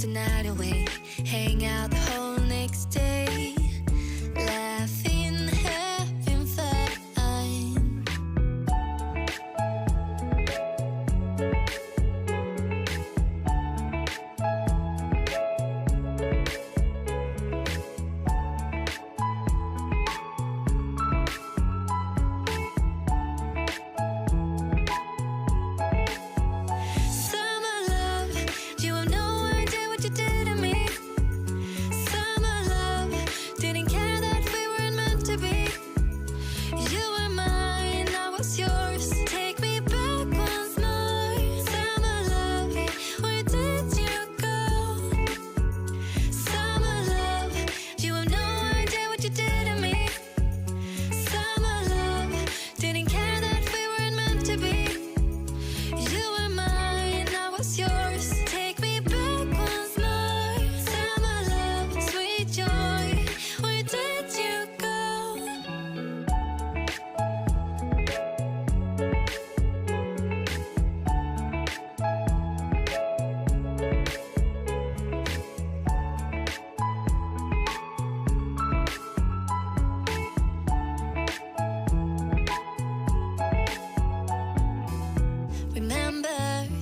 the night away, hang out the whole next day, laughing, having fun.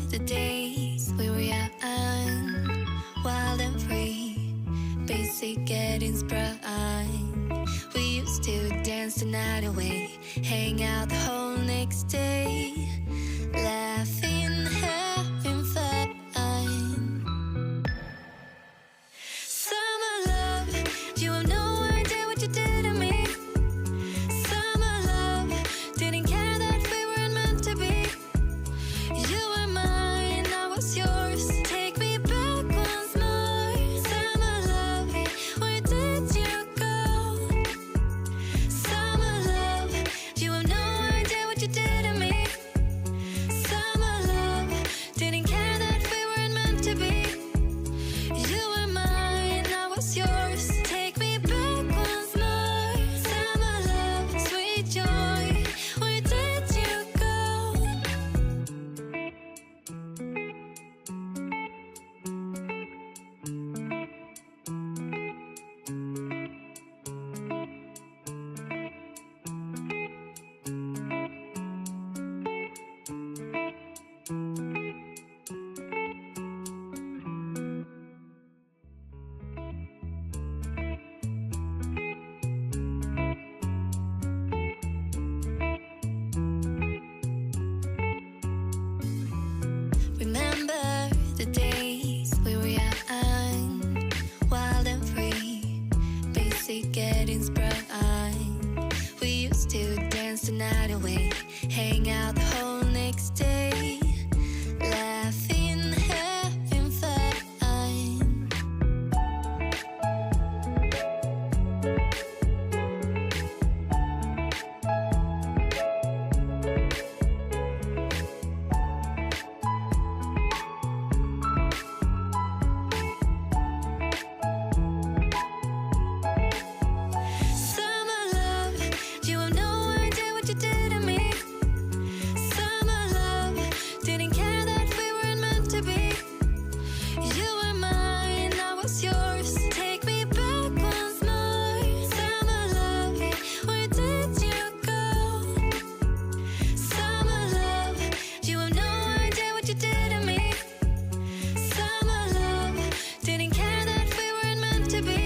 The days we were young, wild and free, basic getting sprung. We used to dance the night away, hang out the whole next day, laughing, having fun. Summer love, you have no idea what you did to me. Summer love, didn't care that we weren't meant to be. You were mine, I was yours. Take me back once more. Summer love, where did you go? Summer love, you have no idea what you did to me. Summer love, didn't care that we weren't meant to be. You were mine, I was yours. Take me back once more. Summer love, sweet joy, where did you go? Remember the days we were young, wild and free, basic getting sprung. We used to dance the night away, hang out the whole next day, laughing, having fun. Summer love, you have no idea what you did to me. Summer love, didn't care that we weren't meant to be. You were mine, I was yours. Take me back once more. Summer love, where did you go? Summer love, you have no idea what you did to me. Summer love, didn't care that we weren't meant to be.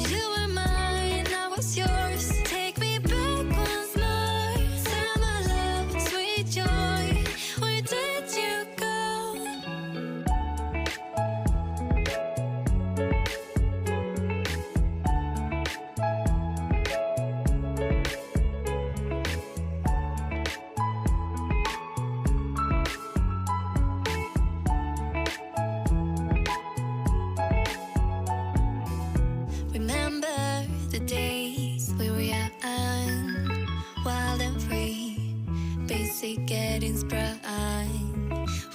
You were mine, I was yours. Take me back once more. Summer love, sweet joy, where did you go? Remember the days we were young, wild and free, basic getting sprung.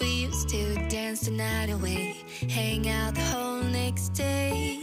We used to dance the night away, hang out the whole next day,